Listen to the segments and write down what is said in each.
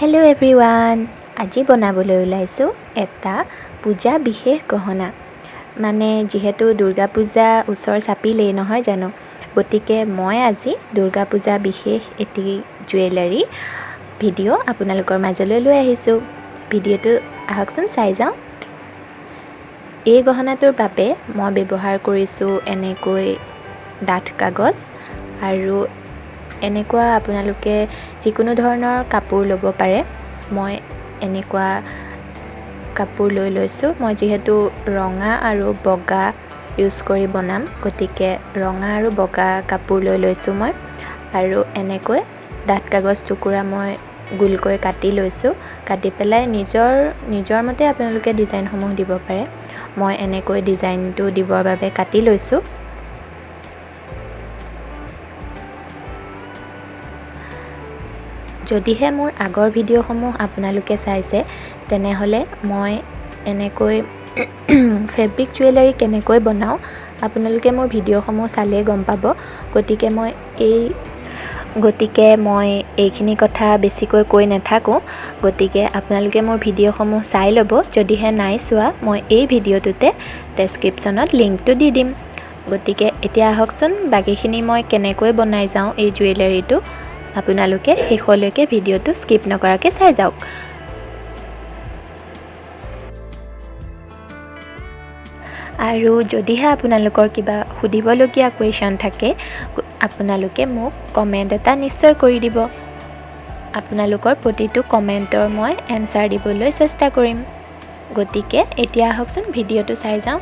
Hello' everyone, আজি বনাবলৈ ওলাইছোঁ এটা পূজা বিশেষ গহনা। মানে যিহেতু দুৰ্গা পূজা ওচৰ চাপিলেই নহয় জানো, গতিকে মই আজি দুৰ্গা পূজা বিশেষ এটি জুৱেলাৰী ভিডিঅ' আপোনালোকৰ মাজলৈ লৈ আহিছোঁ। ভিডিঅ'টো আহকচোন চাই যাওঁ। এই গহনাটোৰ বাবে মই ব্যৱহাৰ কৰিছোঁ এনেকৈ ডাঠ কাগজ আৰু এনেকুৱা আপোনালোকে যিকোনো ধৰণৰ কাপোৰ ল'ব পাৰে। মই এনেকুৱা কাপোৰ লৈ লৈছোঁ। মই যিহেতু ৰঙা আৰু বগা ইউজ কৰি বনাম, গতিকে ৰঙা আৰু বগা কাপোৰ লৈ লৈছোঁ মই। আৰু এনেকৈ ডাঠ কাগজ টুকুৰা মই গোলকৈ কাটি লৈছোঁ। কাটি পেলাই নিজৰ মতে আপোনালোকে ডিজাইনসমূহ দিব পাৰে। মই এনেকৈ ডিজাইনটো দিবৰ বাবে কাটি লৈছোঁ। যদিহে মোৰ আগৰ ভিডিঅ'সমূহ আপোনালোকে চাইছে, তেনেহ'লে মই এনেকৈ ফেব্ৰিক জুৱেলাৰী কেনেকৈ বনাওঁ আপোনালোকে মোৰ ভিডিঅ'সমূহ চালেই গম পাব। গতিকে মই এইখিনি কথা বেছিকৈ কৈ নাথাকোঁ। গতিকে আপোনালোকে মোৰ ভিডিঅ'সমূহ চাই ল'ব। যদিহে নাই চোৱা, মই এই ভিডিঅ'টোতে ডেছক্ৰিপশ্যনত লিংকটো দি দিম। গতিকে এতিয়া আহকচোন বাকীখিনি মই কেনেকৈ বনাই যাওঁ এই জুৱেলাৰীটো আপোনালোকে শেষলৈকে ভিডিঅ'টো স্কিপ নকৰাকৈ চাই যাওক। আৰু যদিহে আপোনালোকৰ কিবা সুধিবলগীয়া কুৱেশ্যন থাকে, আপোনালোকে মোক কমেণ্ট এটা নিশ্চয় কৰি দিব। আপোনালোকৰ প্ৰতিটো কমেণ্টৰ মই এনচাৰ দিবলৈ চেষ্টা কৰিম। গতিকে এতিয়া আহকচোন ভিডিঅ'টো চাই যাওঁ।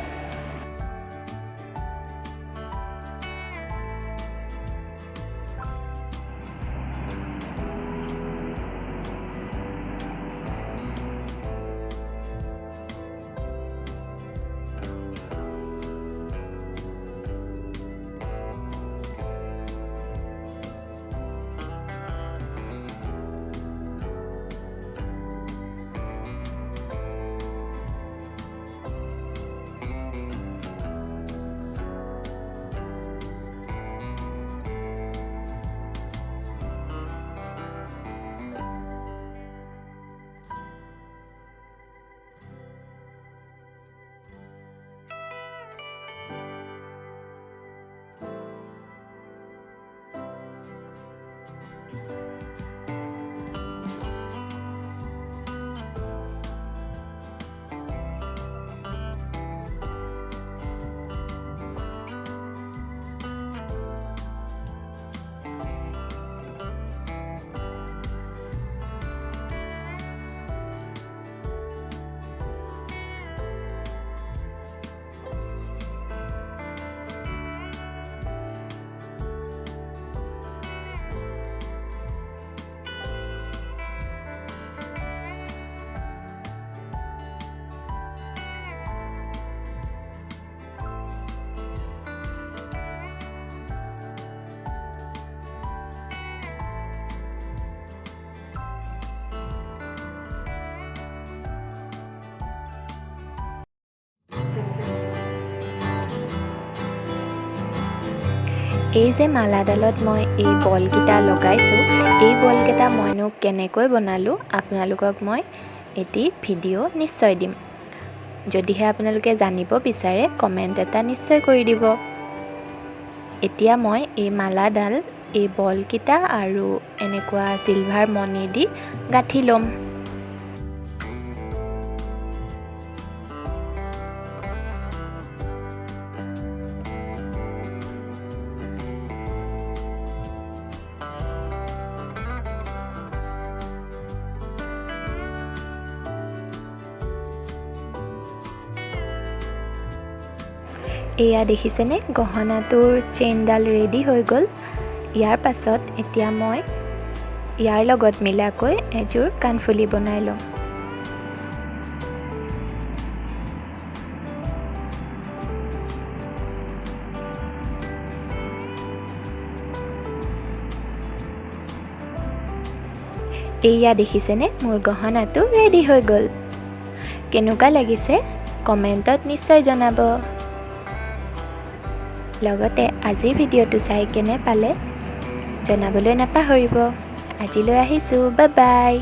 এই যে মালাডালত মই এই বলকেইটা লগাইছোঁ, এই বলকেইটা মইনো কেনেকৈ বনালোঁ আপোনালোকক মই এটি ভিডিঅ' নিশ্চয় দিম। যদিহে আপোনালোকে জানিব বিচাৰে, কমেণ্ট এটা নিশ্চয় কৰি দিব। এতিয়া মই এই মালাডাল এই বলকেইটা আৰু এনেকুৱা চিলভাৰ মণি দি গাঁঠি ল'ম। এয়া দেখিছেনে, গহনাটোৰ চেইনডাল ৰেডি হৈ গ'ল। ইয়াৰ পাছত এতিয়া মই ইয়াৰ লগত মিলাকৈ এযোৰ কাণফুলি বনাই ল'ম। এয়া দেখিছেনে, মোৰ গহনাটো ৰেডি হৈ গ'ল। কেনেকুৱা লাগিছে কমেণ্টত নিশ্চয় জনাব। লগতে আজিৰ ভিডিঅ'টো চাই কেনে পালে জনাবলৈ নাপাহৰিব। আজিলৈ আহিছোঁ, বাই বাই।